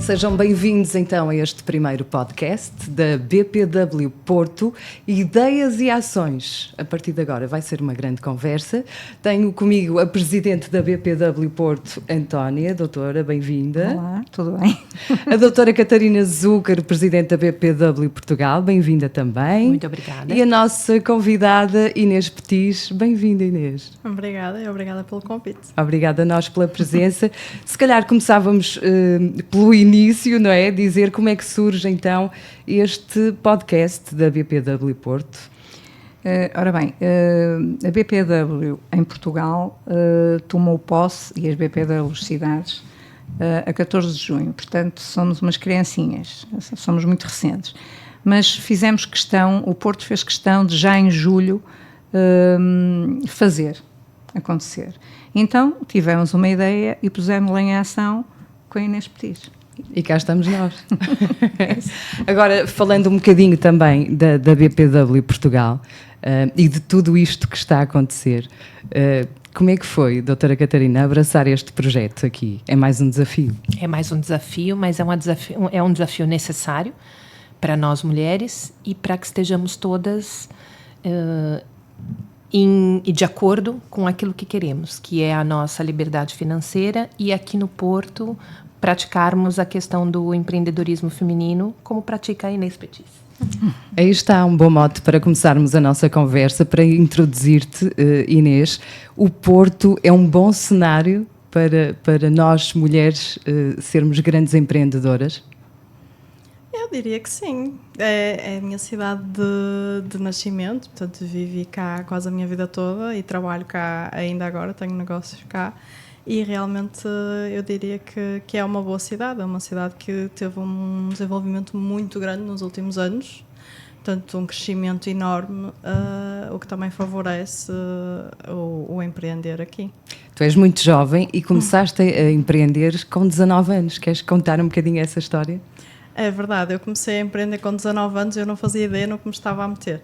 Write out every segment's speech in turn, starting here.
Sejam bem-vindos então a este primeiro podcast da BPW Porto, Ideias e Ações. A partir de agora vai ser uma grande conversa. Tenho comigo a Presidente da BPW Porto, Antónia. Doutora, bem-vinda. Olá, tudo bem? A doutora Catarina Zucker, Presidente da BPW Portugal, bem-vinda também. Muito obrigada. E a nossa convidada Inês Petis, bem-vinda Inês. Obrigada e obrigada pelo convite. Obrigada a nós pela presença. Se calhar começávamos pelo início, não é? Dizer como é que surge então este podcast da BPW Porto. Ora bem, a BPW em Portugal tomou posse, e as BPW cidades, a 14 de junho. Portanto, somos umas criancinhas, somos muito recentes. Mas fizemos questão, o Porto fez questão de já em julho acontecer. Então, tivemos uma ideia e pusemos-la em ação com a Inês Petis. E cá estamos nós. Agora, falando um bocadinho também da BPW Portugal e de tudo isto que está a acontecer, como é que foi, doutora Catarina, abraçar este projeto aqui? É mais um desafio? É mais um desafio, mas é um desafio necessário para nós mulheres e para que estejamos todas e de acordo com aquilo que queremos, que é a nossa liberdade financeira e aqui no Porto praticarmos a questão do empreendedorismo feminino como pratica a Inês Petis. Aí está um bom mote para começarmos a nossa conversa, para introduzir-te, Inês. O Porto é um bom cenário para nós, mulheres, sermos grandes empreendedoras? Eu diria que sim. É a minha cidade de nascimento, portanto vivi cá quase a minha vida toda e trabalho cá ainda agora, tenho negócios cá. E realmente eu diria que é uma boa cidade, é uma cidade que teve um desenvolvimento muito grande nos últimos anos, portanto um crescimento enorme, o que também favorece o empreender aqui. Tu és muito jovem e começaste a empreender com 19 anos, queres contar um bocadinho essa história? É verdade, eu comecei a empreender com 19 anos e eu não fazia ideia no que me estava a meter.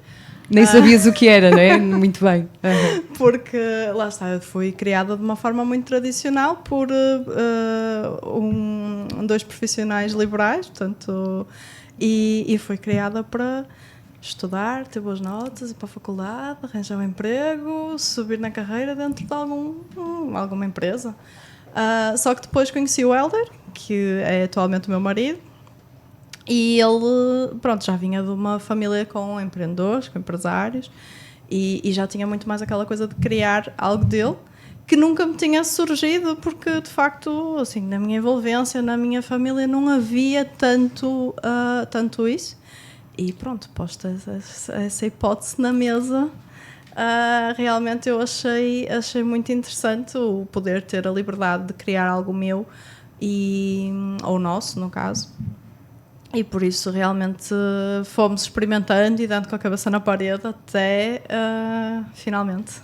Nem sabias o que era, não é? Muito bem. Porque, lá está, eu fui criada de uma forma muito tradicional por dois profissionais liberais, portanto, e fui criada para estudar, ter boas notas, ir para a faculdade, arranjar um emprego, subir na carreira dentro de alguma empresa. Só que depois conheci o Hélder, que é atualmente o meu marido, e ele, pronto, já vinha de uma família com empreendedores, com empresários, e já tinha muito mais aquela coisa de criar algo dele, que nunca me tinha surgido, porque, de facto, assim, na minha envolvência, na minha família, não havia tanto isso. E pronto, posta essa hipótese na mesa, realmente eu achei muito interessante o poder ter a liberdade de criar algo meu, ou nosso, no caso. E por isso realmente fomos experimentando e dando com a cabeça na parede até finalmente.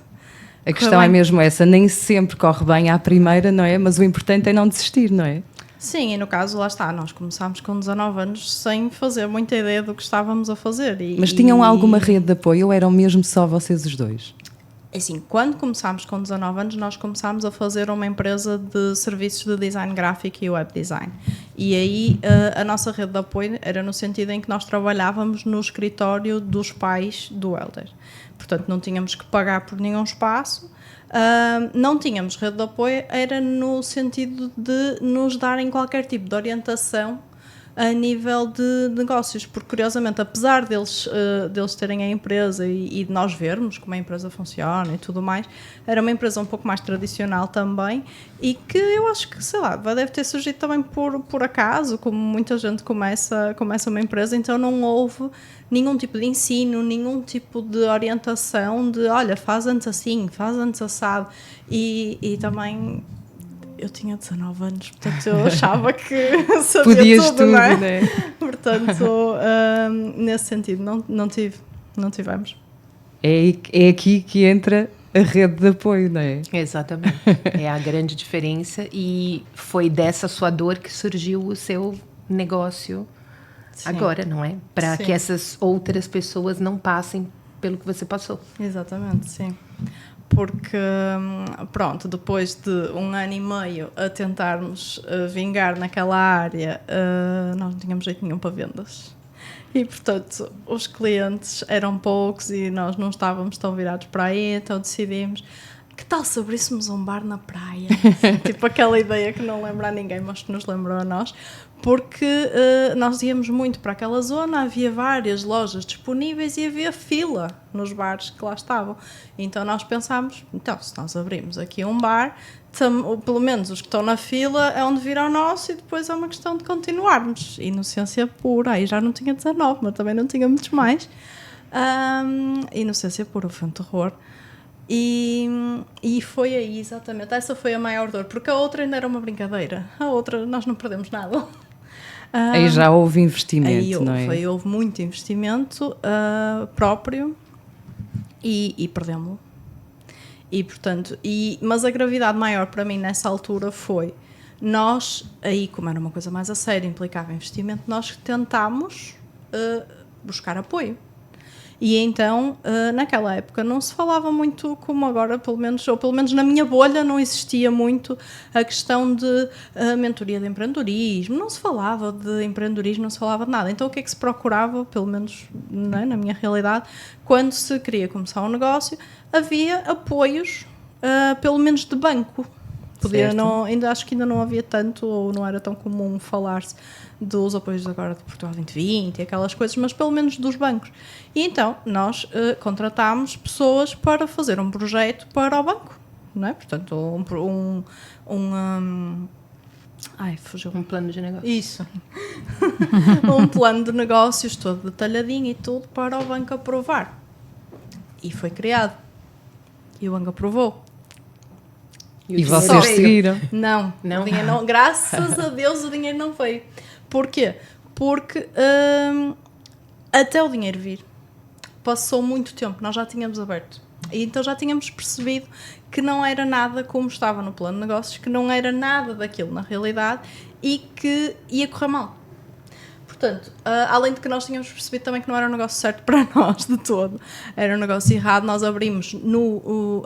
A questão é mesmo essa, nem sempre corre bem à primeira, não é? Mas o importante é não desistir, não é? Sim, e no caso, lá está, nós começámos com 19 anos sem fazer muita ideia do que estávamos a fazer. Mas tinham alguma rede de apoio ou eram mesmo só vocês os dois? Assim, quando começámos com 19 anos, nós começámos a fazer uma empresa de serviços de design gráfico e web design. E aí a nossa rede de apoio era no sentido em que nós trabalhávamos no escritório dos pais do Hélder. Portanto, não tínhamos que pagar por nenhum espaço, não tínhamos rede de apoio, era no sentido de nos darem qualquer tipo de orientação a nível de negócios, porque curiosamente, apesar deles terem a empresa e de nós vermos como a empresa funciona e tudo mais, era uma empresa um pouco mais tradicional também e que eu acho que, sei lá, deve ter surgido também por acaso, como muita gente começa uma empresa, então não houve nenhum tipo de ensino, nenhum tipo de orientação de, olha, faz antes assim, faz antes assado e também... Eu tinha 19 anos, portanto eu achava que sabia Podias tudo, não é? Né? Portanto, nesse sentido, não tivemos. É aqui que entra a rede de apoio, não é? Exatamente. É a grande diferença e foi dessa sua dor que surgiu o seu negócio. Sim. Agora, não é? Para que essas outras pessoas não passem pelo que você passou. Exatamente, sim. porque, pronto, depois de 1 ano e meio a tentarmos vingar naquela área, nós não tínhamos jeito nenhum para vendas. E, portanto, os clientes eram poucos e nós não estávamos tão virados para aí, então decidimos, que tal se abríssemos um bar na praia? Tipo aquela ideia que não lembra a ninguém, mas que nos lembrou a nós, porque nós íamos muito para aquela zona, havia várias lojas disponíveis e havia fila nos bares que lá estavam. Então nós pensámos, então se nós abrimos aqui um bar, pelo menos os que estão na fila é onde vir ao nosso e depois é uma questão de continuarmos. Inocência pura, aí já não tinha 19, mas também não tinha muitos mais. Inocência pura, foi um terror. E foi aí, exatamente, essa foi a maior dor, porque a outra ainda era uma brincadeira, a outra nós não perdemos nada. Aí já houve investimento, aí não é? Houve muito investimento próprio e perdemos-lo. E, portanto, mas a gravidade maior para mim nessa altura foi, nós, aí como era uma coisa mais a sério, implicava investimento, nós tentámos buscar apoio. E então, naquela época, não se falava muito como agora, pelo menos na minha bolha, não existia muito a questão de mentoria de empreendedorismo, não se falava de empreendedorismo, não se falava de nada. Então, o que é que se procurava, pelo menos na minha realidade, quando se queria começar um negócio, havia apoios, pelo menos de banco. Acho que ainda não havia tanto, ou não era tão comum falar-se dos apoios agora de Portugal 2020 e aquelas coisas, mas pelo menos dos bancos. E então nós contratámos pessoas para fazer um projeto para o banco, não é? Portanto, fugiu. Um plano de negócio. Isso. Um plano de negócios todo detalhadinho e tudo para o banco aprovar. E foi criado. E o banco aprovou. E vocês seguiram? Não. O dinheiro não. Graças a Deus o dinheiro não veio. Porquê? Porque até o dinheiro vir passou muito tempo, nós já tínhamos aberto. E então já tínhamos percebido que não era nada como estava no plano de negócios, que não era nada daquilo na realidade e que ia correr mal. Portanto, além de que nós tínhamos percebido também que não era um negócio certo para nós de todo, era um negócio errado, nós abrimos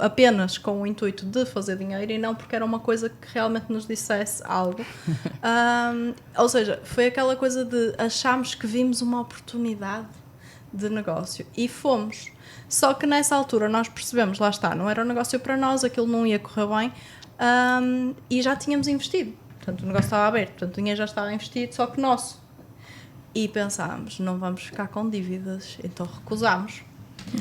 apenas com o intuito de fazer dinheiro e não porque era uma coisa que realmente nos dissesse algo. Ou seja, foi aquela coisa de achámos que vimos uma oportunidade de negócio e fomos. Só que nessa altura nós percebemos, lá está, não era um negócio para nós, aquilo não ia correr bem e já tínhamos investido. Portanto, o negócio estava aberto, portanto, o dinheiro já estava investido, só que nosso. E pensámos, não vamos ficar com dívidas, então recusámos.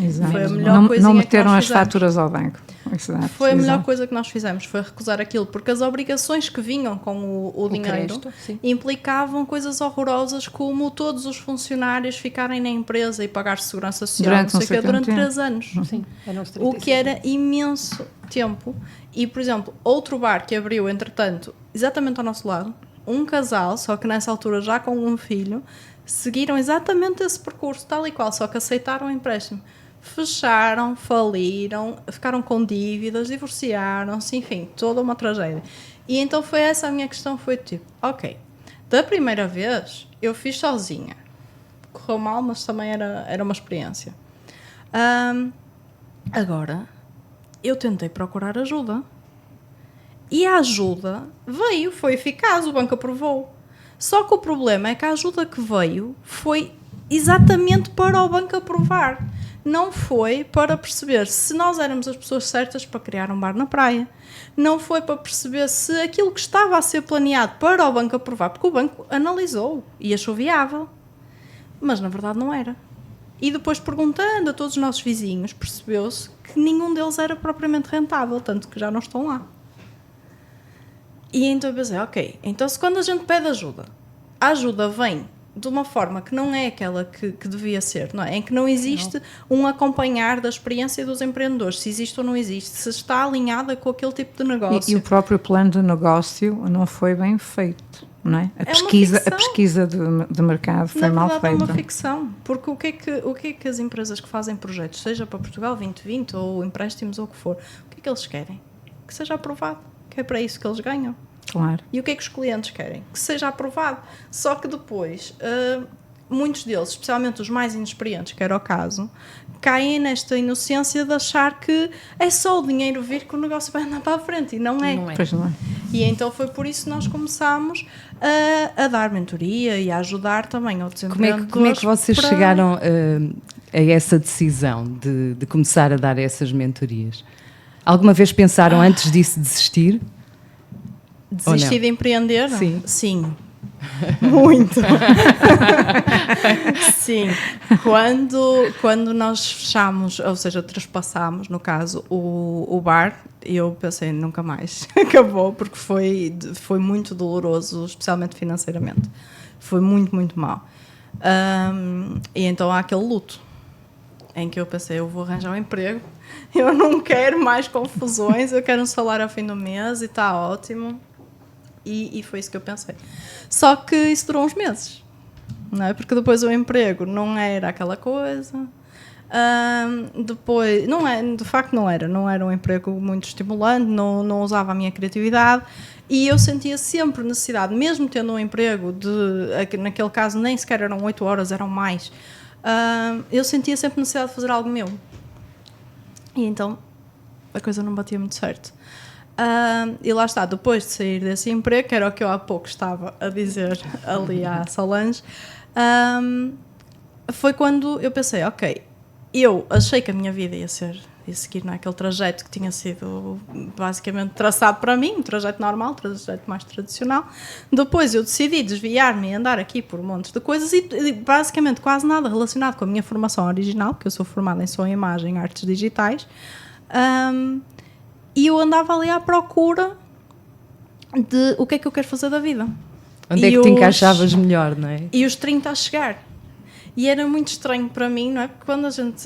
Exato. Foi a melhor coisa não meteram que nós as fizemos. faturas ao banco. Exato. Foi a melhor coisa que nós fizemos, foi recusar aquilo, porque as obrigações que vinham com o dinheiro crédito, implicavam coisas horrorosas, como todos os funcionários ficarem na empresa e pagar segurança social durante 3 anos. Sim, eram os O que era imenso tempo. E, por exemplo, outro bar que abriu, entretanto, exatamente ao nosso lado, um casal, só que nessa altura já com um filho, seguiram exatamente esse percurso, tal e qual, só que aceitaram o empréstimo. Fecharam, faliram, ficaram com dívidas, divorciaram-se, enfim, toda uma tragédia. E então foi essa a minha questão, foi tipo, ok, da primeira vez eu fiz sozinha. Correu mal, mas também era uma experiência. Agora, eu tentei procurar ajuda. E a ajuda veio, foi eficaz, o banco aprovou. Só que o problema é que a ajuda que veio foi exatamente para o banco aprovar. Não foi para perceber se nós éramos as pessoas certas para criar um bar na praia. Não foi para perceber se aquilo que estava a ser planeado para o banco aprovar, porque o banco analisou e achou viável. Mas na verdade não era. E depois, perguntando a todos os nossos vizinhos, percebeu-se que nenhum deles era propriamente rentável, tanto que já não estão lá. E então eu pensei, ok, então se quando a gente pede ajuda, a ajuda vem de uma forma que não é aquela que devia ser, não é? Em que não existe um acompanhar da experiência dos empreendedores, se existe ou não existe, se está alinhada com aquele tipo de negócio. E o próprio plano de negócio não foi bem feito, não é? A pesquisa de mercado foi mal feita. É uma ficção, porque o que é que as empresas que fazem projetos, seja para Portugal 2020 ou empréstimos ou o que for, o que é que eles querem? Que seja aprovado. Que é para isso que eles ganham. Claro. E o que é que os clientes querem? Que seja aprovado. Só que depois, muitos deles, especialmente os mais inexperientes, que era o caso, caem nesta inocência de achar que é só o dinheiro vir que o negócio vai andar para a frente, e não é. Pois não é. E então foi por isso que nós começámos a dar mentoria e a ajudar também outros empreendedores. Como é que vocês chegaram a essa decisão de começar a dar essas mentorias? Alguma vez pensaram antes disso desistir? Desistir de empreender? Sim. Sim. Muito. Sim. Quando nós fechámos, ou seja, traspassámos, no caso, o bar, eu pensei, nunca mais. Acabou, porque foi muito doloroso, especialmente financeiramente. Foi muito, muito mal. E então há aquele luto em que eu pensei, eu vou arranjar um emprego, eu não quero mais confusões, eu quero um salário ao fim do mês e está ótimo. E foi isso que eu pensei. Só que isso durou uns meses, não é? Porque depois o emprego não era aquela coisa. Depois, de facto não era um emprego muito estimulante, não usava a minha criatividade, e eu sentia sempre necessidade, mesmo tendo um emprego naquele caso nem sequer eram 8 horas, eram mais, eu sentia sempre necessidade de fazer algo meu. E então a coisa não batia muito certo. E lá está, depois de sair desse emprego, que era o que eu há pouco estava a dizer ali à Solange, foi quando eu pensei, ok, eu achei que a minha vida ia seguir naquele trajeto que tinha sido basicamente traçado para mim, um trajeto normal, um trajeto mais tradicional. Depois eu decidi desviar-me e andar aqui por montes de coisas e basicamente quase nada relacionado com a minha formação original, porque eu sou formada em som e imagem, artes digitais. E eu andava ali à procura de o que é que eu quero fazer da vida. Onde é que te encaixavas melhor, não é? E os 30 a chegar. E era muito estranho para mim, não é? Porque quando a gente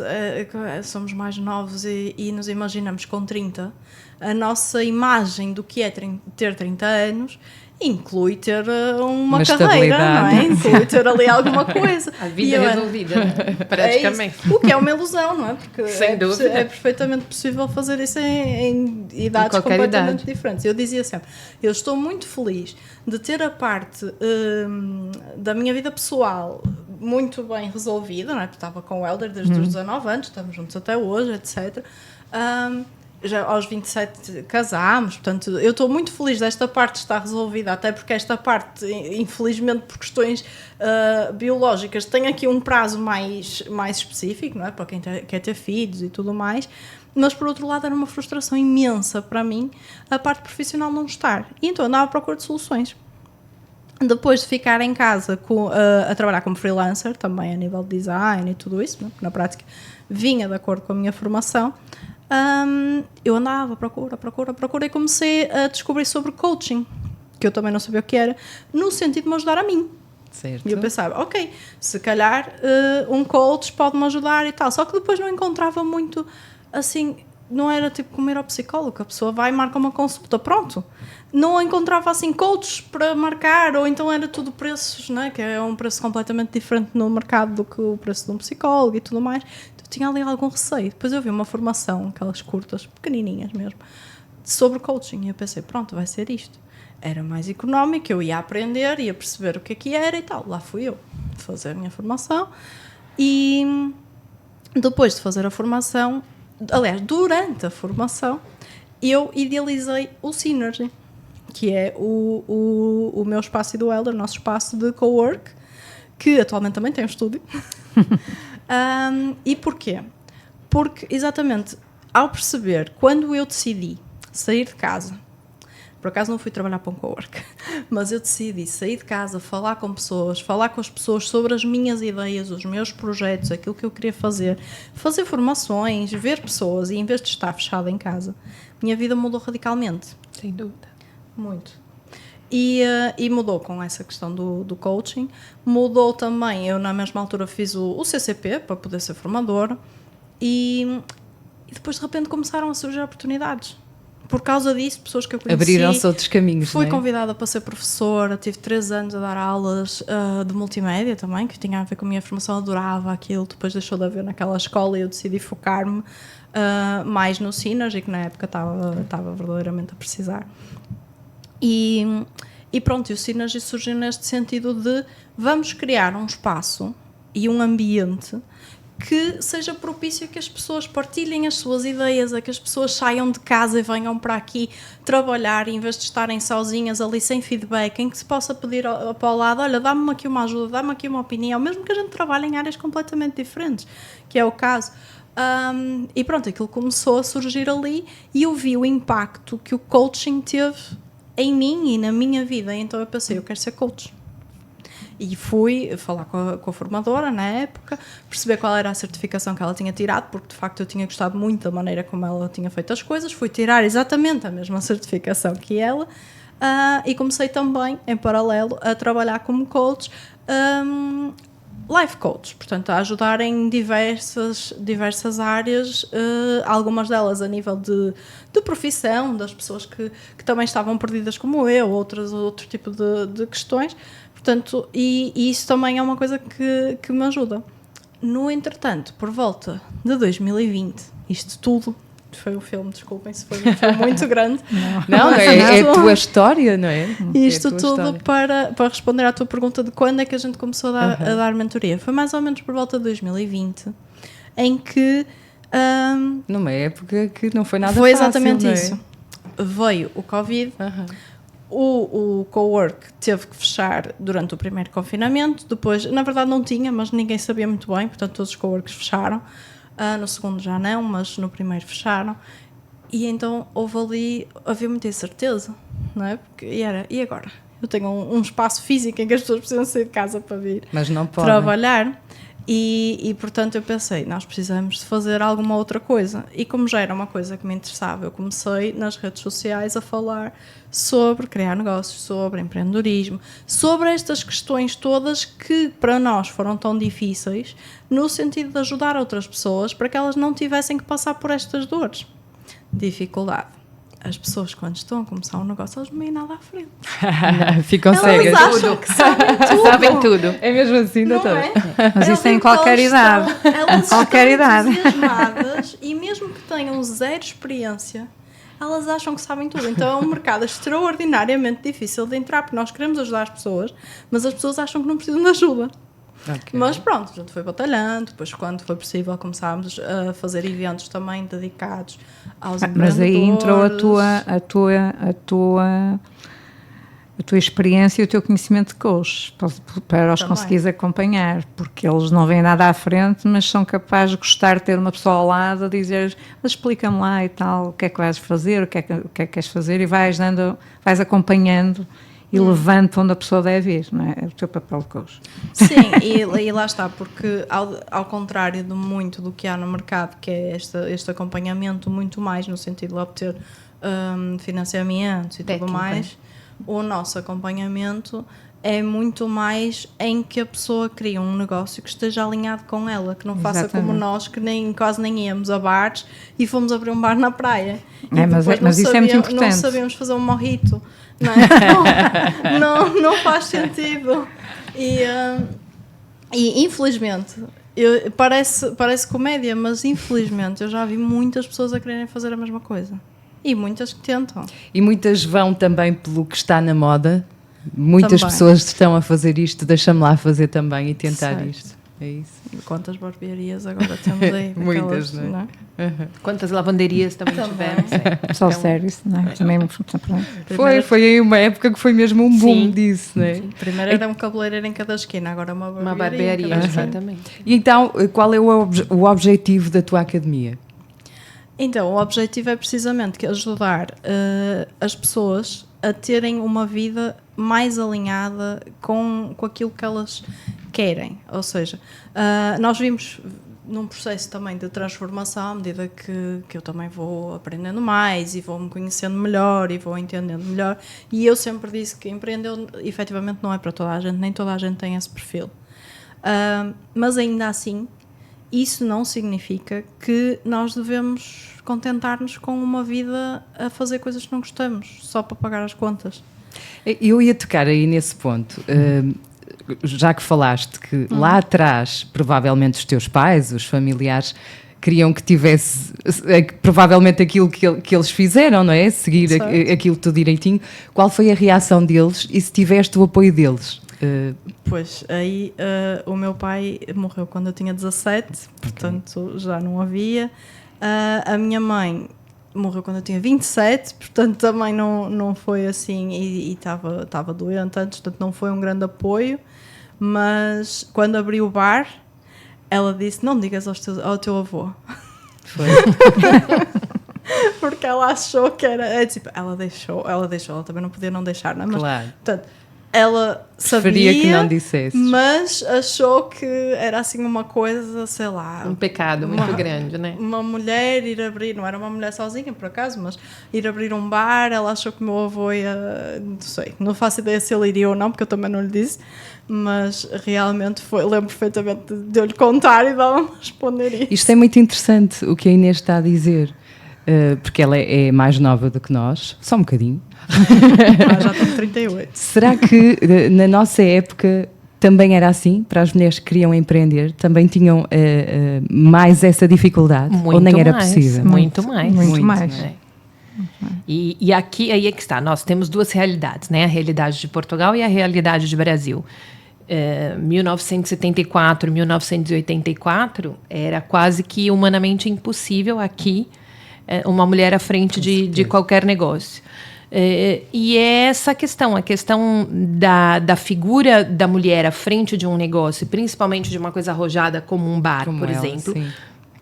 somos mais novos e nos imaginamos com 30, a nossa imagem do que é ter 30 anos inclui ter uma carreira, não é? Inclui ter ali alguma coisa. A vida resolvida, praticamente. O que é uma ilusão, não é? Porque sem dúvida. É perfeitamente possível fazer isso em idades completamente diferentes. Eu dizia sempre, eu estou muito feliz de ter a parte da minha vida pessoal muito bem resolvida, não é? Porque estava com o Helder desde os 19 anos, estamos juntos até hoje, etc. Já aos 27 casámos, portanto, eu estou muito feliz desta parte de estar resolvida, até porque esta parte, infelizmente, por questões biológicas, tem aqui um prazo mais específico, não é? Para quem quer ter filhos e tudo mais, mas por outro lado era uma frustração imensa para mim a parte profissional não estar, e então andava à procura de soluções. Depois de ficar em casa a trabalhar como freelancer, também a nível de design e tudo isso, né? Na prática vinha de acordo com a minha formação, eu andava à procura e comecei a descobrir sobre coaching, que eu também não sabia o que era, no sentido de me ajudar a mim. Certo. E eu pensava, ok, se calhar um coach pode-me ajudar e tal, só que depois não encontrava muito, assim, não era tipo como ir ao psicólogo, a pessoa vai e marca uma consulta, pronto. Não encontrava assim coaches para marcar, ou então era tudo preços, né? Que é um preço completamente diferente no mercado do que o preço de um psicólogo e tudo mais. Então tinha ali algum receio. Depois eu vi uma formação, aquelas curtas, pequenininhas mesmo, sobre coaching, e eu pensei, pronto, vai ser isto. Era mais económico, eu ia aprender, ia perceber o que era e tal. Lá fui eu fazer a minha formação, e depois de fazer a formação, aliás, durante a formação, eu idealizei o Synergy, que é o meu espaço e do Helder, nosso espaço de co-work, que atualmente também tem um estúdio. E porquê? Porque, exatamente, ao perceber, quando eu decidi sair de casa, por acaso não fui trabalhar para um co-work, mas eu decidi sair de casa, falar com pessoas, falar com as pessoas sobre as minhas ideias, os meus projetos, aquilo que eu queria fazer formações, ver pessoas, e em vez de estar fechada em casa, minha vida mudou radicalmente. Sem dúvida. Muito. E mudou com essa questão do coaching. Mudou também, eu na mesma altura fiz o CCP para poder ser formadora, e depois de repente começaram a surgir oportunidades. Por causa disso, pessoas que eu conheci... Abriram-se outros caminhos, Fui não é? convidada para ser professora, tive 3 anos a dar aulas de multimédia também, que tinha a ver com a minha formação, adorava aquilo, depois deixou de haver naquela escola e eu decidi focar-me mais no Synergy, que na época estava verdadeiramente a precisar. E E pronto, o Synergy surgiu neste sentido de vamos criar um espaço e um ambiente que seja propício a que as pessoas partilhem as suas ideias, a que as pessoas saiam de casa e venham para aqui trabalhar, em vez de estarem sozinhas ali sem feedback, em que se possa pedir para o lado, olha, dá-me aqui uma ajuda, dá-me aqui uma opinião, mesmo que a gente trabalhe em áreas completamente diferentes, que é o caso. E pronto, aquilo começou a surgir ali e eu vi o impacto que o coaching teve em mim e na minha vida, então eu pensei, eu quero ser coach. E fui falar com a formadora na época, perceber qual era a certificação que ela tinha tirado, porque de facto eu tinha gostado muito da maneira como ela tinha feito as coisas. Fui tirar exatamente a mesma certificação que ela e comecei também, em paralelo, a trabalhar como coach, life coach, portanto a ajudar em diversas áreas, algumas delas a nível de profissão, das pessoas que também estavam perdidas como eu, outro tipo de questões. Portanto, e isso também é uma coisa que me ajuda. No entretanto, por volta de 2020, isto tudo foi um filme, desculpem se foi um filme muito grande. Não, é a tua história, não é? Isto é tudo para responder à tua pergunta de quando é que a gente começou a dar mentoria. Foi mais ou menos por volta de 2020, em que... numa época que não foi nada foi fácil, exatamente não é? isso. Veio o Covid... O cowork teve que fechar durante o primeiro confinamento, depois, na verdade não tinha, mas ninguém sabia muito bem, portanto todos os coworks fecharam, no segundo já não, mas no primeiro fecharam, e então havia muita incerteza, não é? Porque, e agora? Eu tenho um espaço físico em que as pessoas precisam sair de casa para vir mas não podem trabalhar. E portanto eu pensei, nós precisamos de fazer alguma outra coisa, e como já era uma coisa que me interessava, eu comecei nas redes sociais a falar sobre criar negócios, sobre empreendedorismo, sobre estas questões todas que para nós foram tão difíceis, no sentido de ajudar outras pessoas para que elas não tivessem que passar por estas dores. Dificuldade. As pessoas, quando estão a começar um negócio, elas não veem nada à frente. Ficam Elas cegas. acham que sabem tudo. Sabem tudo. É mesmo assim, Não doutora? é? Mas isso é em qualquer idade. Elas Qualquer estão idade. entusiasmadas e mesmo que tenham zero experiência, elas acham que sabem tudo. Então é um mercado extraordinariamente difícil de entrar, porque nós queremos ajudar as pessoas, mas as pessoas acham que não precisam de ajuda. Okay. Mas pronto, a gente foi batalhando, depois quando foi possível começámos a fazer eventos também dedicados aos empreendedores. Mas aí entrou a tua experiência e o teu conhecimento de coach, para os Também. conseguires acompanhar, porque eles não veem nada à frente, mas são capazes de gostar de ter uma pessoa ao lado a dizer, mas explica-me lá e tal, o que é que vais fazer, o que é que queres fazer, e vais acompanhando e levando onde a pessoa deve ir, não é? É o teu papel de coach. Sim, e lá está, porque ao contrário de muito do que há no mercado, que é este acompanhamento muito mais no sentido de obter financiamentos e tudo mais, o nosso acompanhamento é muito mais em que a pessoa cria um negócio que esteja alinhado com ela, que não faça como nós, que quase nem íamos a bares e fomos abrir um bar na praia. Mas isso é muito importante. Não sabemos fazer um mojito, não é? não faz sentido. E infelizmente, parece comédia, mas infelizmente eu já vi muitas pessoas a quererem fazer a mesma coisa. E muitas que tentam. E muitas vão também pelo que está na moda. Muitas Também. pessoas estão a fazer isto, deixa-me lá fazer também e tentar Certo. isto. É isso. Quantas barbearias agora temos aí? Muitas, Aquelas, não é? Quantas lavanderias também tivemos? Só service, não é? Também Foi aí uma época que foi mesmo um boom Sim. disso, não é? Primeiro era um cabeleireiro em cada esquina, agora uma barbearia. Uma barbearia, em cada esquina. exatamente. E então, qual é o objetivo da tua academia? Então, o objetivo é precisamente ajudar as pessoas a terem uma vida mais alinhada com aquilo que elas querem. Ou seja, nós vimos num processo também de transformação, à medida que eu também vou aprendendo mais e vou me conhecendo melhor e vou entendendo melhor. E eu sempre disse que empreender efetivamente não é para toda a gente, nem toda a gente tem esse perfil. Mas ainda assim, isso não significa que nós devemos contentar-nos com uma vida a fazer coisas que não gostamos, só para pagar as contas. Eu ia tocar aí nesse ponto, já que falaste que lá atrás, provavelmente os teus pais, os familiares, queriam que tivesse provavelmente aquilo que eles fizeram, não é? Seguir aquilo tudo direitinho. Qual foi a reação deles e se tiveste o apoio deles? Pois, aí o meu pai morreu quando eu tinha 17, portanto já não havia. A minha mãe morreu quando eu tinha 27, portanto também não foi assim, e estava doente antes, portanto não foi um grande apoio. Mas quando abri o bar, ela disse: não digas ao teu avô. Foi. Porque ela achou que era. Tipo, ela também não podia não deixar, não é? Mas, claro. Portanto, ela preferia sabia que não dissesses, mas achou que era assim uma coisa, sei lá, um pecado muito grande, né? Uma mulher ir abrir, não era uma mulher sozinha por acaso, mas ir abrir um bar, ela achou que o meu avô ia, não sei, não faço ideia se ele iria ou não, porque eu também não lhe disse, mas realmente lembro perfeitamente de eu lhe contar e dela me responder isso. Isto é muito interessante o que a Inês está a dizer, porque ela é mais nova do que nós, só um bocadinho. Já tenho 38. Será que na nossa época também era assim? Para as mulheres que queriam empreender, também tinham mais essa dificuldade? Muito ou nem era mais, possível? Muito mais. Muito mais. Né? E aqui aí é que está. Nós temos duas realidades, né? A realidade de Portugal e a realidade de Brasil. 1974, 1984 era quase que humanamente impossível aqui uma mulher à frente de qualquer negócio. E é essa a questão da figura da mulher à frente de um negócio, principalmente de uma coisa arrojada como um bar, por exemplo, sim.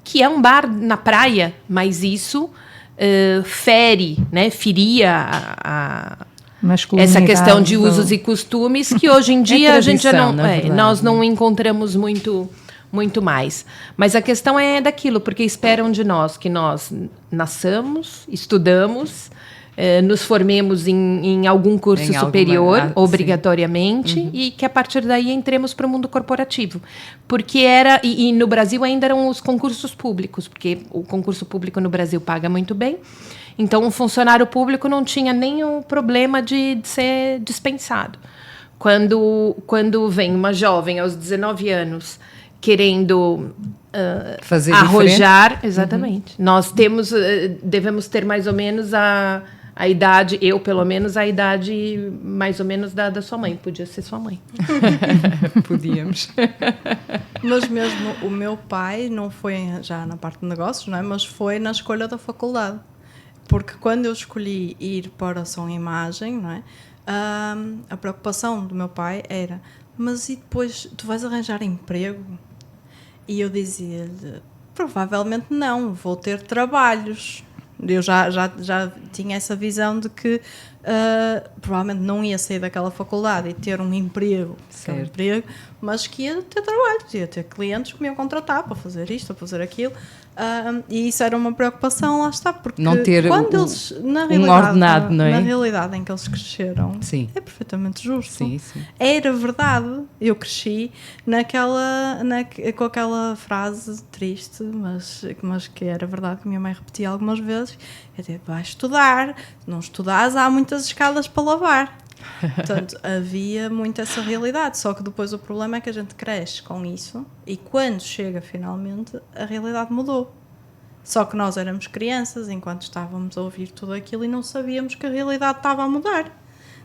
Que é um bar na praia, mas isso feria essa questão de usos e costumes que hoje em dia a gente já não, nós não encontramos muito mais. Mas a questão é daquilo, porque esperam de nós que nós nasçamos, estudamos, nos formemos em algum curso superior, obrigatoriamente, e que a partir daí entremos para o mundo corporativo. Porque e no Brasil ainda eram os concursos públicos, porque o concurso público no Brasil paga muito bem. Então, um funcionário público não tinha nem o problema de ser dispensado. Quando vem uma jovem aos 19 anos querendo fazer arrojar, diferente. Exatamente. Nós devemos ter mais ou menos a idade, eu pelo menos, a idade mais ou menos da sua mãe. Podia ser sua mãe. Podíamos. Mas mesmo o meu pai não foi já na parte de negócios, não é? Mas foi na escolha da faculdade. Porque quando eu escolhi ir para som e imagem, não é? A preocupação do meu pai era: mas e depois tu vais arranjar emprego? E eu dizia-lhe: provavelmente não, vou ter trabalhos. Eu já tinha essa visão de que provavelmente não ia sair daquela faculdade e ter um emprego, mas que ia ter trabalhos, ia ter clientes que me iam contratar para fazer isto, para fazer aquilo. E isso era uma preocupação, lá está, porque não ter quando eles, ordenado, não é? Na realidade em que eles cresceram, sim. É perfeitamente justo. Sim, sim. Era verdade. Eu cresci com aquela frase triste, mas que era verdade, que a minha mãe repetia algumas vezes: vai estudar, se não estudares há muitas escadas para lavar. Portanto, havia muito essa realidade, só que depois o problema é que a gente cresce com isso e quando chega finalmente a realidade mudou. Só que nós éramos crianças enquanto estávamos a ouvir tudo aquilo e não sabíamos que a realidade estava a mudar,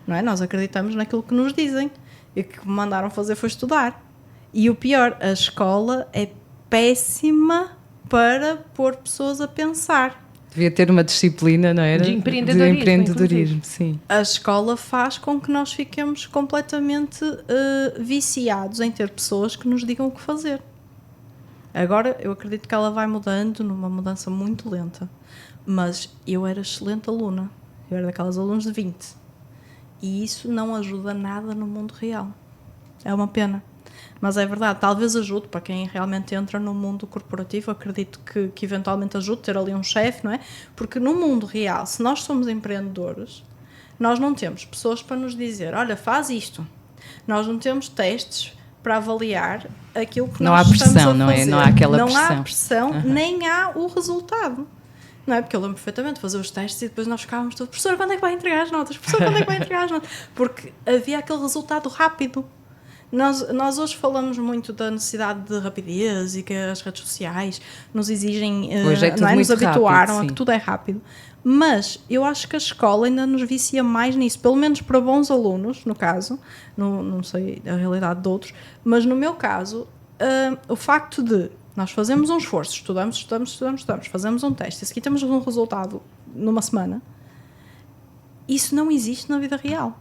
não é? Nós acreditamos naquilo que nos dizem e o que me mandaram fazer foi estudar. E o pior, a escola é péssima para pôr pessoas a pensar. Devia ter uma disciplina, não era? De empreendedorismo, sim. A escola faz com que nós fiquemos completamente viciados em ter pessoas que nos digam o que fazer. Agora, eu acredito que ela vai mudando, numa mudança muito lenta. Mas eu era excelente aluna. Eu era daquelas alunas de 20. E isso não ajuda nada no mundo real. É uma pena. Mas é verdade, talvez ajude para quem realmente entra no mundo corporativo, acredito que eventualmente ajude ter ali um chefe, não é? Porque no mundo real, se nós somos empreendedores, nós não temos pessoas para nos dizer: olha, faz isto. Nós não temos testes para avaliar aquilo que nós estamos a fazer. Não há pressão, não é? Não há aquela pressão. Não há pressão, nem há o resultado. Não é? Porque eu lembro perfeitamente de fazer os testes e depois nós ficávamos todos: professor, quando é que vai entregar as notas? Professor, quando é que vai entregar as notas? Porque havia aquele resultado rápido. Nós hoje falamos muito da necessidade de rapidez e que as redes sociais nos exigem, nos habituaram rápido, a que tudo é rápido. Mas eu acho que a escola ainda nos vicia mais nisso, pelo menos para bons alunos, no caso, não sei a realidade de outros, mas no meu caso, o facto de nós fazemos um esforço, estudamos, fazemos um teste, e se aqui temos um resultado numa semana, isso não existe na vida real.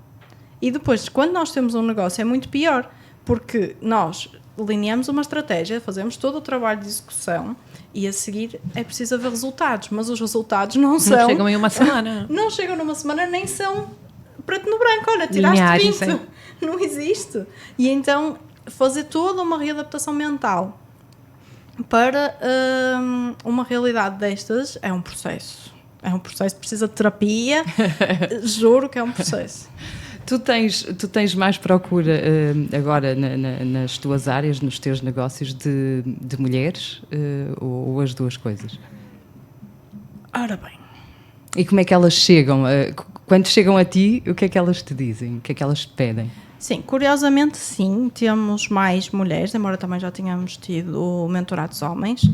E depois, quando nós temos um negócio, é muito pior, porque nós delineamos uma estratégia, fazemos todo o trabalho de execução e a seguir é preciso haver resultados, mas os resultados não chegam em uma semana. Não chegam numa semana, nem são preto no branco. Olha, tiraste 20. Não existe. E então, fazer toda uma readaptação mental para uma realidade destas é um processo. É um processo que precisa de terapia. Juro que é um processo. Tu tens mais procura agora nas tuas áreas, nos teus negócios de mulheres ou as duas coisas? Ora bem. E como é que elas chegam? Quando chegam a ti, o que é que elas te dizem? O que é que elas te pedem? Sim, curiosamente sim, temos mais mulheres, embora também já tenhamos tido mentorados homens.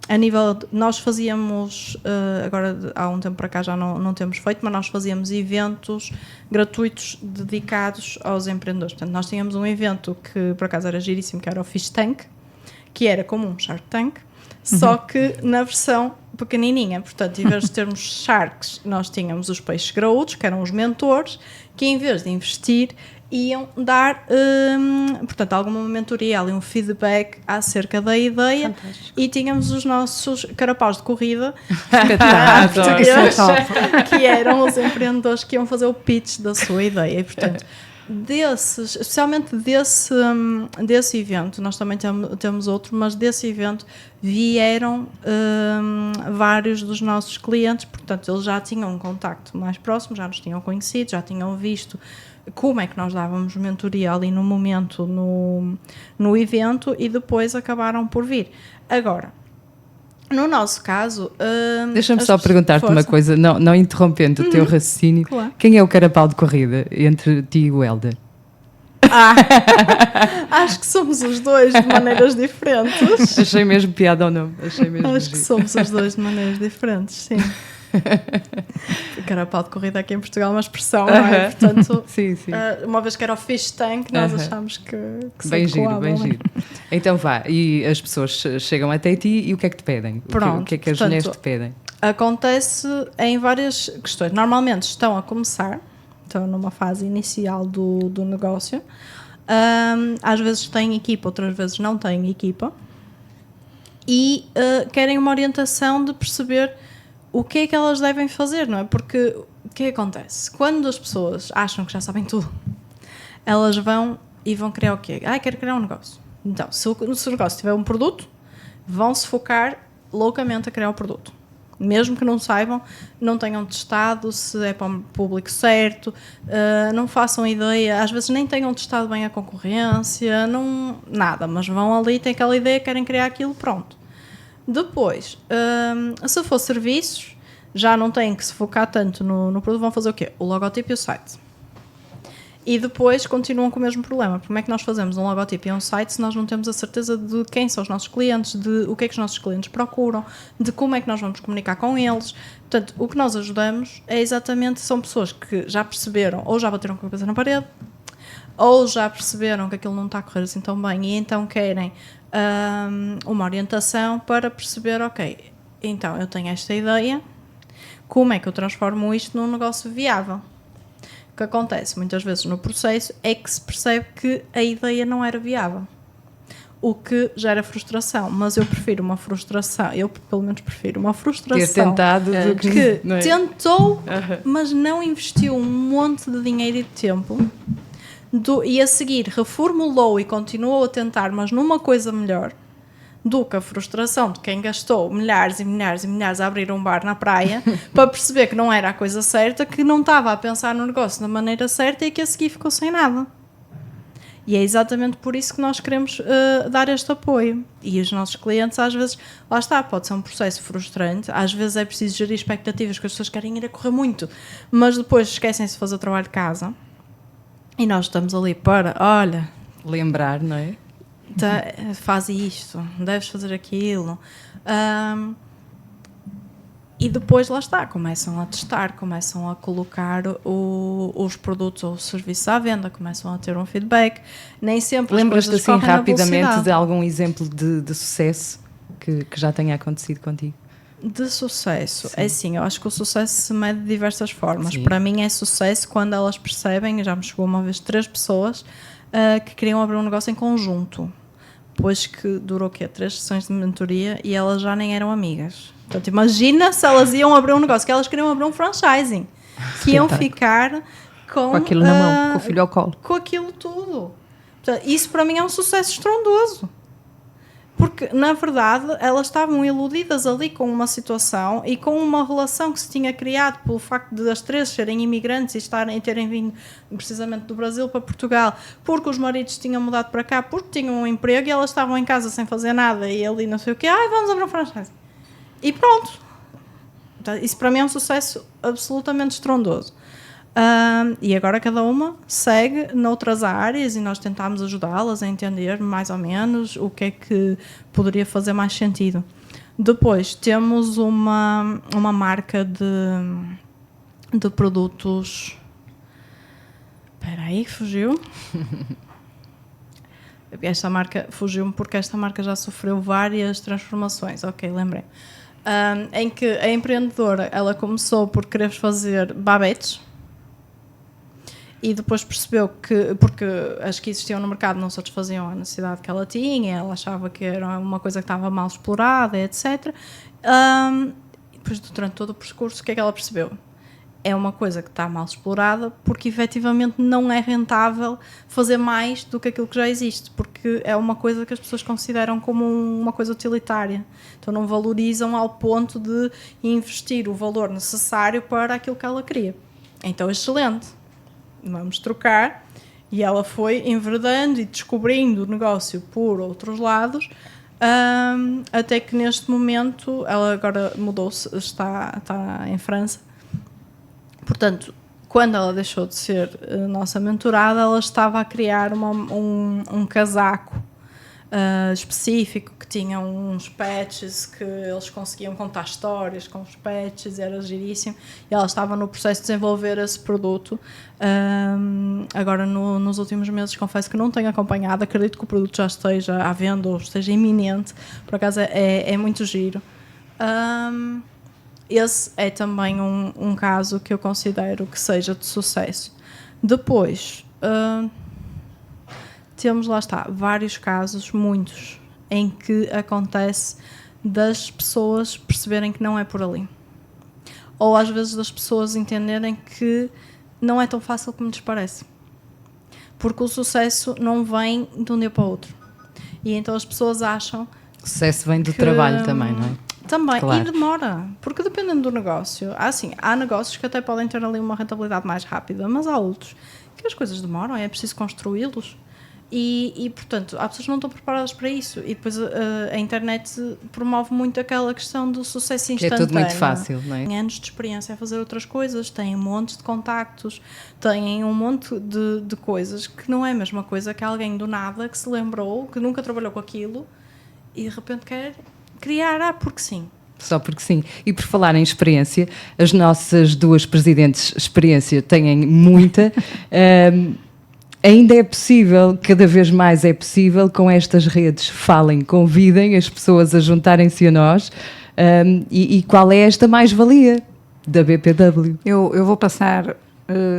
A nível nós fazíamos, agora há um tempo para cá já não temos feito, mas nós fazíamos eventos gratuitos dedicados aos empreendedores. Portanto, nós tínhamos um evento que por acaso era giríssimo, que era o Fish Tank, que era como um Shark Tank, só que na versão pequenininha. Portanto, em vez de termos sharks, nós tínhamos os peixes graúdos, que eram os mentores, que em vez de investir, iam dar, portanto, alguma mentoria ali, um feedback acerca da ideia. Fantástico. E tínhamos os nossos carapaus de corrida, que eram os empreendedores que iam fazer o pitch da sua ideia. E, portanto, especialmente desse evento, nós também temos outro, mas desse evento vieram vários dos nossos clientes, portanto, eles já tinham um contacto mais próximo, já nos tinham conhecido, já tinham visto como é que nós dávamos mentoria ali no momento no evento e depois acabaram por vir. Agora, no nosso caso... Deixa-me só perguntar-te uma coisa, não interrompendo o teu raciocínio. Claro. Quem é o carapau de corrida entre ti e o Hélder? Acho que somos os dois de maneiras diferentes. Achei mesmo piada ou não? Acho que somos os dois de maneiras diferentes, sim. Carapau de corrida aqui em Portugal é uma expressão, não é? Portanto, sim. Uma vez que era o Fish Tank, nós achámos que bem giro, bem giro. Então vá, e as pessoas chegam até ti e o que é que te pedem? Pronto, o que é que as mulheres te pedem? Acontece em várias questões. Normalmente estão a começar, estão numa fase inicial do negócio. Às vezes têm equipa, outras vezes não têm equipa. E querem uma orientação de perceber o que é que elas devem fazer, não é? Porque o que acontece? Quando as pessoas acham que já sabem tudo, elas vão criar o quê? Quero criar um negócio. Então, se o negócio tiver um produto, vão se focar loucamente a criar o produto. Mesmo que não saibam, não tenham testado se é para o público certo, não façam ideia, às vezes nem tenham testado bem a concorrência, nada, mas vão ali, têm aquela ideia, querem criar aquilo, pronto. Depois, se for serviços, já não têm que se focar tanto no produto, vão fazer o quê? O logotipo e o site. E depois continuam com o mesmo problema. Como é que nós fazemos um logotipo e um site se nós não temos a certeza de quem são os nossos clientes, de o que é que os nossos clientes procuram, de como é que nós vamos comunicar com eles? Portanto, o que nós ajudamos é exatamente, são pessoas que já perceberam, ou já bateram com a cabeça na parede, ou já perceberam que aquilo não está a correr assim tão bem e então querem uma orientação para perceber, ok, então eu tenho esta ideia, como é que eu transformo isto num negócio viável? O que acontece muitas vezes no processo é que se percebe que a ideia não era viável, o que gera frustração, mas eu prefiro uma frustração, eu pelo menos prefiro uma frustração ter tentado do que não é? Tentou, mas não investiu um monte de dinheiro e de tempo e a seguir reformulou e continuou a tentar, mas numa coisa melhor, do que a frustração de quem gastou milhares e milhares e milhares a abrir um bar na praia para perceber que não era a coisa certa, que não estava a pensar no negócio da maneira certa e que a seguir ficou sem nada. E é exatamente por isso que nós queremos dar este apoio. E os nossos clientes, às vezes, lá está, pode ser um processo frustrante, às vezes é preciso gerir expectativas, que as pessoas querem ir a correr muito, mas depois esquecem-se de fazer o trabalho de casa. E nós estamos ali para, olha... Lembrar, não é? Faz isto, deves fazer aquilo. E depois, lá está, começam a testar, começam a colocar os produtos ou os serviços à venda, começam a ter um feedback. Nem sempre lembras-te assim rapidamente de algum exemplo de sucesso que já tenha acontecido contigo? De sucesso? Sim. É assim, eu acho que o sucesso se mede de diversas formas. Sim. Para mim é sucesso quando elas percebem, já me chegou uma vez 3 pessoas que queriam abrir um negócio em conjunto. Depois que durou 3 sessões de mentoria e elas já nem eram amigas. Portanto, imagina se elas iam abrir um negócio, que elas queriam abrir um franchising, que iam ficar com aquilo na mão, com o filho ao colo. Com aquilo tudo. Portanto, isso para mim é um sucesso estrondoso. Porque, na verdade, elas estavam iludidas ali com uma situação e com uma relação que se tinha criado pelo facto de as 3 serem imigrantes e terem vindo precisamente do Brasil para Portugal, porque os maridos tinham mudado para cá, porque tinham um emprego e elas estavam em casa sem fazer nada e ali não sei o quê, vamos abrir um franchise. E pronto. Então, isso para mim é um sucesso absolutamente estrondoso. E agora cada uma segue noutras áreas e nós tentámos ajudá-las a entender mais ou menos o que é que poderia fazer mais sentido. Depois temos uma marca de produtos. Espera aí, fugiu. Esta marca fugiu-me porque esta marca já sofreu várias transformações. Ok, lembrei. Em que a empreendedora ela começou por querer fazer babetes. E depois percebeu que, porque as que existiam no mercado não satisfaziam a necessidade que ela tinha, ela achava que era uma coisa que estava mal explorada, etc. E depois, durante todo o percurso, o que é que ela percebeu? É uma coisa que está mal explorada porque, efetivamente, não é rentável fazer mais do que aquilo que já existe, porque é uma coisa que as pessoas consideram como uma coisa utilitária. Então, não valorizam ao ponto de investir o valor necessário para aquilo que ela queria. Então, excelente. Vamos trocar, e ela foi enverdando e descobrindo o negócio por outros lados, até que neste momento ela agora mudou-se, está em França. Portanto, quando ela deixou de ser nossa mentorada, ela estava a criar um casaco específico que tinha uns patches que eles conseguiam contar histórias com os patches, era giríssimo, e ela estava no processo de desenvolver esse produto. Agora nos últimos meses confesso que não tenho acompanhado, acredito que o produto já esteja à venda ou esteja iminente, por acaso é muito giro. Esse é também um caso que eu considero que seja de sucesso. Depois temos, lá está, vários casos, muitos, em que acontece das pessoas perceberem que não é por ali. Ou às vezes das pessoas entenderem que não é tão fácil como lhes parece. Porque o sucesso não vem de um dia para o outro. E então as pessoas acham... O sucesso vem do trabalho também, não é? Também, claro. E demora, porque dependendo do negócio, há negócios que até podem ter ali uma rentabilidade mais rápida, mas há outros que as coisas demoram, é preciso construí-los. E, portanto, há pessoas que não estão preparadas para isso. E depois a internet promove muito aquela questão do sucesso instantâneo. Que é tudo muito fácil, não é? Têm anos de experiência a fazer outras coisas, têm um monte de contactos, têm um monte de coisas que não é a mesma coisa que alguém do nada que se lembrou, que nunca trabalhou com aquilo e de repente quer criar, porque sim. Só porque sim. E por falar em experiência, as nossas 2 presidentes experiência têm muita... Ainda é possível, cada vez mais é possível, com estas redes, falem, convidem as pessoas a juntarem-se a nós. E qual é esta mais-valia da BPW? Eu vou passar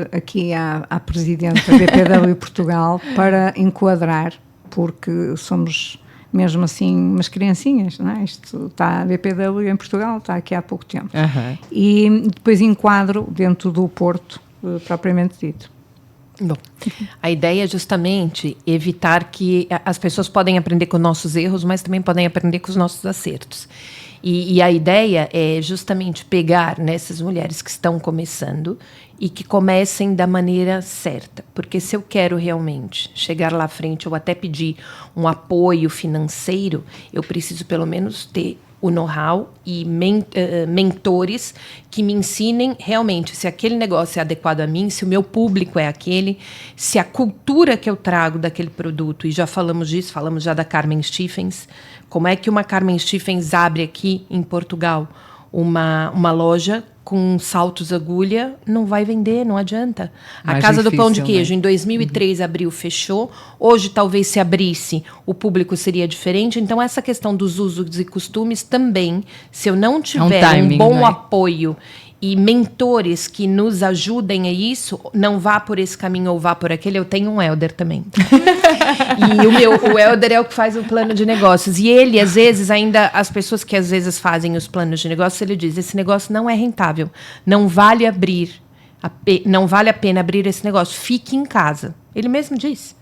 aqui à Presidente da BPW Portugal para enquadrar, porque somos mesmo assim umas criancinhas, não é? Isto está, a BPW em Portugal está aqui há pouco tempo. E depois enquadro dentro do Porto, propriamente dito. Bom, a ideia é justamente evitar que as pessoas podem aprender com nossos erros, mas também podem aprender com os nossos acertos. E a ideia é justamente pegar nessas mulheres que estão começando e que comecem da maneira certa. Porque se eu quero realmente chegar lá à frente ou até pedir um apoio financeiro, eu preciso pelo menos ter o know-how e mentores que me ensinem realmente se aquele negócio é adequado a mim, se o meu público é aquele, se a cultura que eu trago daquele produto, e já falamos disso, falamos já da Carmen Stephens, como é que uma Carmen Stephens abre aqui em Portugal uma loja com saltos agulha, não vai vender, não adianta. A Casa do Pão de Queijo, em 2003, abriu, fechou. Hoje, talvez, se abrisse, o público seria diferente. Então, essa questão dos usos e costumes também, se eu não tiver timing, um bom apoio e mentores que nos ajudem a isso, não vá por esse caminho ou vá por aquele. Eu tenho um Helder também. E o Helder é o que faz o plano de negócios. E ele, às vezes, ainda, as pessoas que às vezes fazem os planos de negócios, ele diz, esse negócio não é rentável, não vale a pena abrir esse negócio, fique em casa. Ele mesmo diz.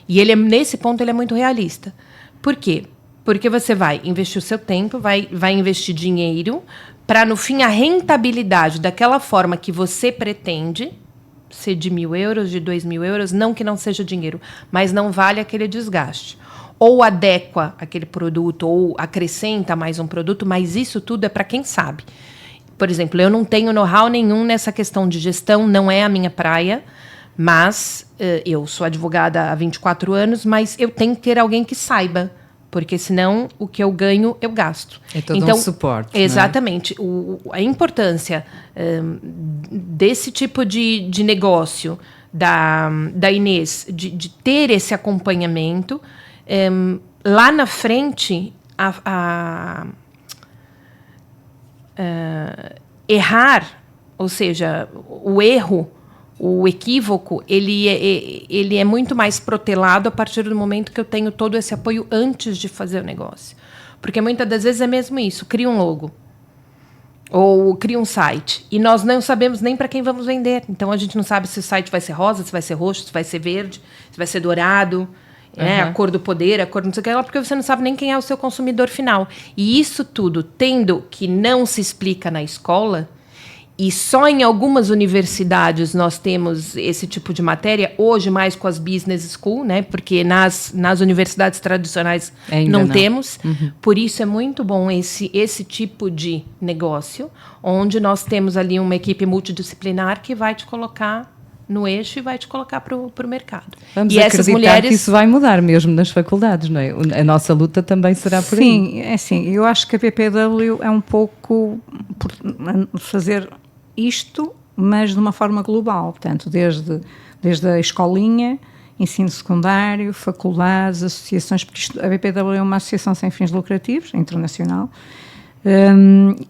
E ele, nesse ponto, ele é muito realista. Por quê? Porque você vai investir o seu tempo, vai investir dinheiro, para, no fim, a rentabilidade daquela forma que você pretende, ser de 1.000 euros, de 2.000 euros, não que não seja dinheiro, mas não vale aquele desgaste. Ou adequa aquele produto, ou acrescenta mais um produto, mas isso tudo é para quem sabe. Por exemplo, eu não tenho know-how nenhum nessa questão de gestão, não é a minha praia, mas eu sou advogada há 24 anos, mas eu tenho que ter alguém que saiba, porque senão o que eu ganho, eu gasto. É todo um suporte. Exatamente. A importância desse tipo de negócio da Inês, de ter esse acompanhamento, lá na frente, errar, ou seja, o erro, o equívoco, ele é muito mais protelado a partir do momento que eu tenho todo esse apoio antes de fazer o negócio. Porque muitas das vezes é mesmo isso, cria um logo, ou cria um site, e nós não sabemos nem para quem vamos vender. Então, a gente não sabe se o site vai ser rosa, se vai ser roxo, se vai ser verde, se vai ser dourado, a cor do poder, a cor não sei o que lá, porque você não sabe nem quem é o seu consumidor final. E isso tudo, tendo que não se explica na escola, e só em algumas universidades nós temos esse tipo de matéria, hoje mais com as business school, né? Porque nas universidades tradicionais não temos. Uhum. Por isso é muito bom esse tipo de negócio, onde nós temos ali uma equipe multidisciplinar que vai te colocar no eixo e vai te colocar para o mercado. Vamos acreditar que isso vai mudar mesmo nas faculdades, não é? A nossa luta também será por aí. Sim, é assim. Eu acho que a BPW é um pouco por fazer isto, mas de uma forma global, portanto, desde a escolinha, ensino secundário, faculdades, associações, porque a BPW é uma associação sem fins lucrativos, internacional,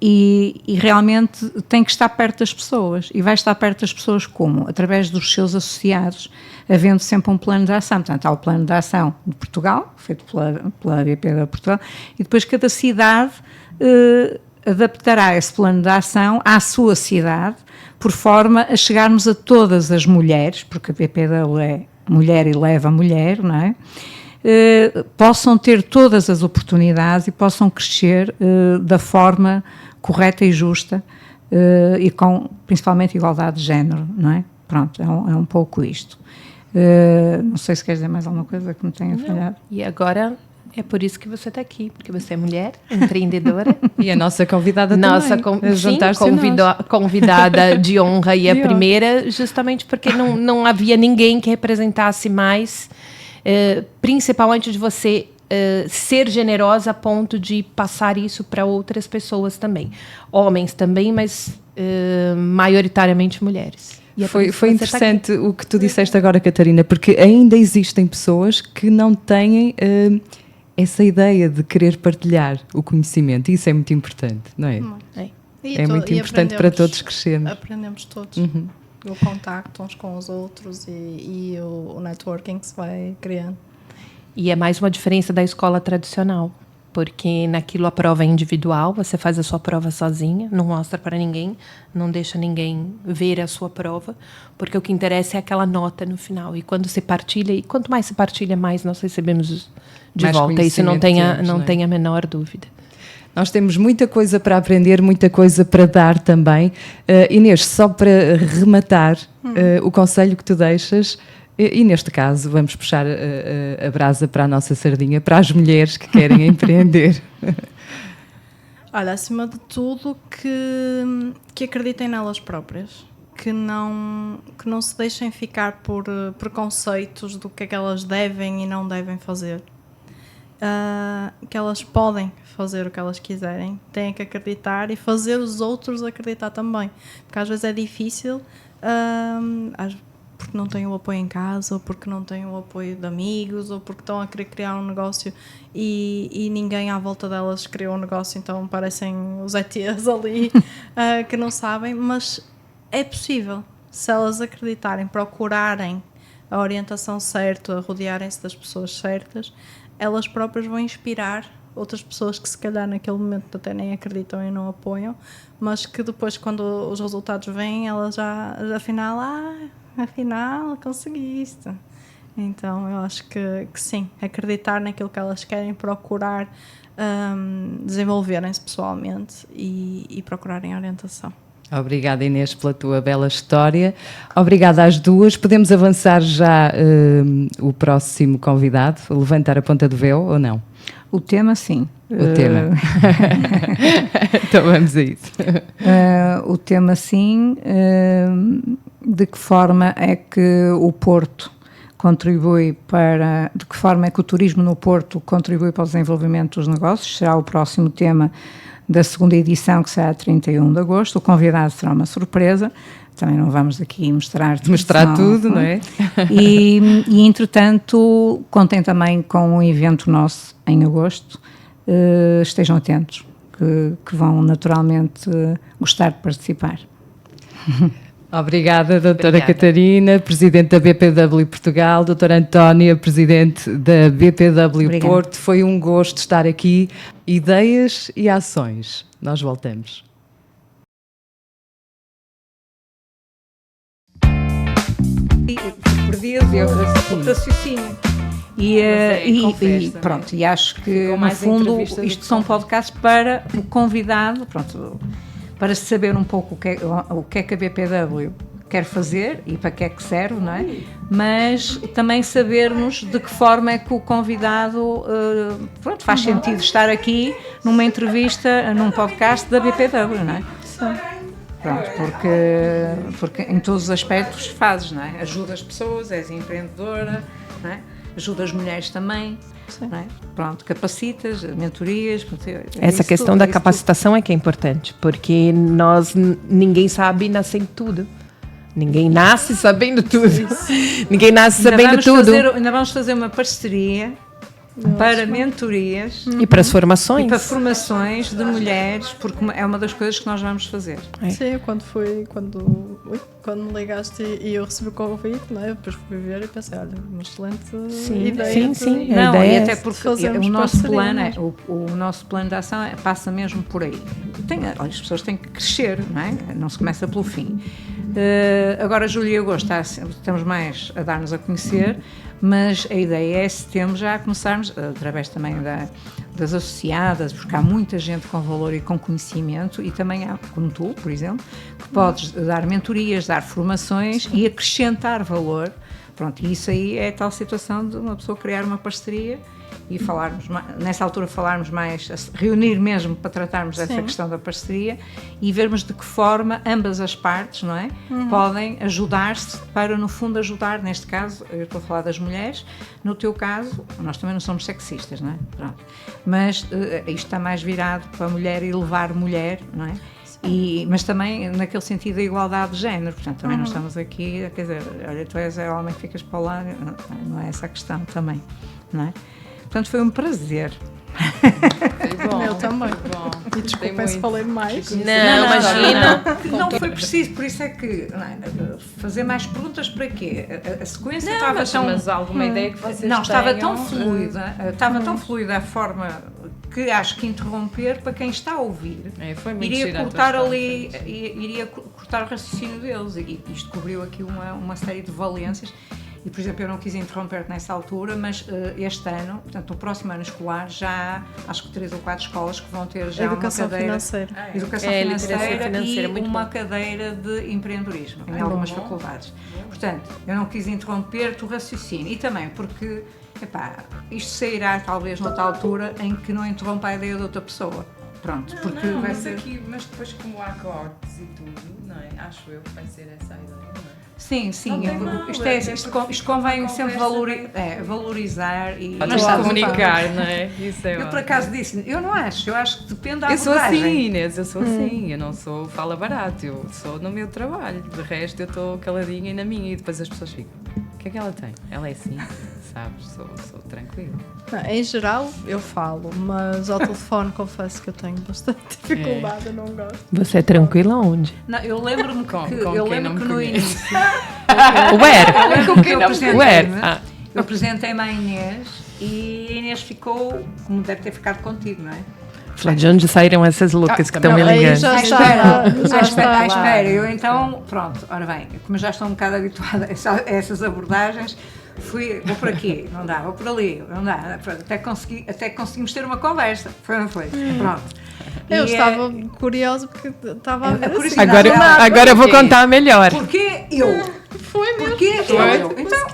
e realmente tem que estar perto das pessoas, e vai estar perto das pessoas como? Através dos seus associados, havendo sempre um plano de ação. Portanto, há o plano de ação de Portugal, feito pela BPW Portugal, e depois cada cidade adaptará esse plano de ação à sua cidade, por forma a chegarmos a todas as mulheres, porque a BPW é mulher e leva a mulher, não é? Possam ter todas as oportunidades e possam crescer da forma correta e justa e com, principalmente, igualdade de género, não é? Pronto, é um pouco isto. Não sei se queres dizer mais alguma coisa que me tenha falhado. E agora... É por isso que você está aqui, porque você é mulher, empreendedora. E a nossa convidada também. Convidada de honra e a primeira, justamente porque não havia ninguém que representasse mais, principalmente de você ser generosa a ponto de passar isso para outras pessoas também. Homens também, mas maioritariamente mulheres. Foi interessante o que tu disseste agora, Catarina, porque ainda existem pessoas que não têm... essa ideia de querer partilhar o conhecimento, isso é muito importante, não é? É muito importante para todos crescermos. Aprendemos todos. Uhum. O contacto uns com os outros e o networking que se vai criando. E é mais uma diferença da escola tradicional, porque naquilo a prova é individual, você faz a sua prova sozinha, não mostra para ninguém, não deixa ninguém ver a sua prova, porque o que interessa é aquela nota no final. E quando se partilha, e quanto mais se partilha, mais nós recebemos de mais volta. Isso não tem a menor dúvida. Nós temos muita coisa para aprender, muita coisa para dar também. Inês, só para rematar o conselho que tu deixas, e neste caso vamos puxar a brasa para a nossa sardinha, para as mulheres que querem empreender. Olha, acima de tudo, que acreditem nelas próprias. Que não se deixem ficar por preconceitos do que é que elas devem e não devem fazer. Que elas podem fazer o que elas quiserem, têm que acreditar e fazer os outros acreditar também. Porque às vezes é difícil, porque não têm o apoio em casa, ou porque não têm o apoio de amigos, ou porque estão a querer criar um negócio e ninguém à volta delas criou um negócio, então parecem os ETs ali que não sabem, mas é possível, se elas acreditarem, procurarem a orientação certa, rodearem-se das pessoas certas, elas próprias vão inspirar outras pessoas que se calhar naquele momento até nem acreditam e não apoiam, mas que depois, quando os resultados vêm, elas já afinal conseguiste. Então eu acho que sim, acreditar naquilo que elas querem, procurar desenvolverem-se pessoalmente e procurarem orientação. Obrigada, Inês, pela tua bela história. Obrigada às duas. Podemos avançar já o próximo convidado, levantar a ponta do véu ou não? O tema, sim. O tema. Então vamos a isso. O tema, sim. De que forma é que o Porto contribui para... De que forma é que o turismo no Porto contribui para o desenvolvimento dos negócios? Será o próximo tema da segunda edição, que será 31 de agosto. O convidado será uma surpresa. Também não vamos aqui mostrar tudo, não é? E, entretanto, contem também com um evento nosso em agosto. Estejam atentos, que vão naturalmente gostar de participar. Obrigada, doutora Catarina, presidente da BPW Portugal, doutora Antónia, presidente da BPW Obrigada. Porto. Foi um gosto estar aqui. Ideias e ações. Nós voltamos. Perdias o raciocínio. E pronto, e acho que no fundo isto são podcasts para o convidado, pronto, para saber um pouco o que é que a BPW quer fazer e para que é que serve, não é? Mas também sabermos de que forma é que o convidado, pronto, faz sentido estar aqui numa entrevista, num podcast da BPW, não é? Sim. Pronto, porque em todos os aspectos fazes, não é? Ajuda as pessoas, és empreendedora, não é? Ajuda as mulheres também, não é? Pronto, capacitas, mentorias. Essa questão da capacitação é que é importante, porque ninguém sabe nascer tudo. Ninguém nasce sabendo tudo. Ninguém nasce sabendo tudo. Ainda vamos fazer uma parceria para mentorias e para as formações. E para formações de mulheres, porque é uma das coisas que nós vamos fazer. Sim, quando me ligaste e eu recebi o convite, não é? Depois fui ver e pensei, olha, uma excelente ideia. Sim. Não, e até porque o nosso plano, o nosso plano de ação passa mesmo por aí. As pessoas têm que crescer, não é? Não se começa pelo fim. Agora, julho e agosto, estamos mais a dar-nos a conhecer, mas a ideia é setembro já começarmos, através também das associadas, porque há muita gente com valor e com conhecimento, e também há, como tu, por exemplo, que podes dar mentorias, dar formações e acrescentar valor. Pronto, e isso aí é a tal situação de uma pessoa criar uma parceria e falarmos, nessa altura falarmos mais, reunir mesmo para tratarmos dessa questão da parceria e vermos de que forma ambas as partes, não é? Podem ajudar-se para, no fundo, ajudar, neste caso, eu estou a falar das mulheres, no teu caso, nós também não somos sexistas, não é? Pronto. Mas isto está mais virado para a mulher e levar mulher, não é? Mas também naquele sentido da igualdade de género, portanto também não estamos aqui, quer dizer, olha, tu és o homem que ficas para o lado, não é essa a questão também, não é? Portanto foi um prazer. Foi bom. Eu também. Bom. E desculpem se falei mais. Não, imagina. Não foi preciso, por isso é que fazer mais perguntas para quê? A sequência estava tão... Mas alguma ideia que vocês não, estava tão fluida, tão fluida a forma que acho que interromper para quem está a ouvir. Foi muito iria cortar ali, iria cortar o raciocínio deles e isto cobriu aqui uma série de valências. E, por exemplo, eu não quis interromper nessa altura, mas este ano, portanto, no próximo ano escolar, já há acho que 3 ou 4 escolas que vão ter já educação uma cadeira... Educação financeira e uma cadeira de empreendedorismo em algumas faculdades. Portanto, eu não quis interromper o raciocínio. E também porque, isto sairá talvez noutra altura em que não interrompa a ideia de outra pessoa. Pronto, porque vai ser... Aqui, mas depois como há cortes e tudo, não é? Acho eu que vai ser essa a ideia, não é? Sim, isto convém sempre valorizar e comunicar, não é? Isso é eu por acaso disse, eu acho que depende da Eu sou abordagem. assim, Inês, eu sou assim, eu não sou fala barato, eu sou no meu trabalho, de resto eu estou caladinha e na minha e depois as pessoas ficam, o que é que ela tem? Ela é assim, sabes, sou tranquila. Não, em geral eu falo, mas ao telefone confesso que eu tenho bastante dificuldade, eu não gosto. Você é tranquila onde? Não, eu lembro-me que no início eu apresentei-me à Inês e a Inês ficou, como deve ter ficado contigo, não é? De onde saíram essas loucas que estão me ligando? À espera. Eu então, pronto, ora bem, como já estou um bocado habituada a essas abordagens, vou por aqui, não dá, vou por ali, não dá, até conseguimos ter uma conversa, foi ou não foi? Pronto. Eu estava curiosa porque estava a ver assim. Agora eu vou contar melhor. Porque eu... Foi mesmo. Porque eu... Então,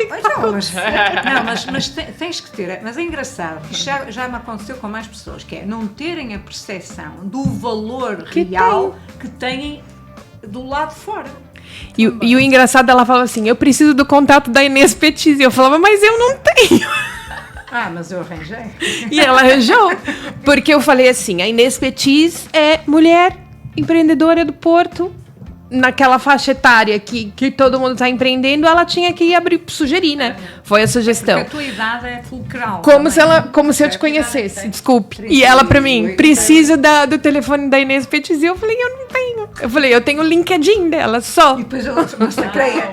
mas tens que ter... Mas é engraçado, já me aconteceu com mais pessoas, que é não terem a percepção do valor real que têm do lado de fora. E o engraçado, ela falava assim, eu preciso do contato da Inês Petis. E eu falava, mas eu não tenho. Mas eu arranjei. E ela arranjou. Porque eu falei assim, a Inês Petis é mulher empreendedora do Porto. Naquela faixa etária que todo mundo está empreendendo, ela tinha que sugerir, né? Foi a sugestão. Porque a tua idade é fulcral. Como se eu te conhecesse, desculpe. E ela pra mim, preciso do telefone da Inês Petis. E eu falei, eu não tenho. Eu falei, eu tenho o LinkedIn dela só. E depois ela massacreia.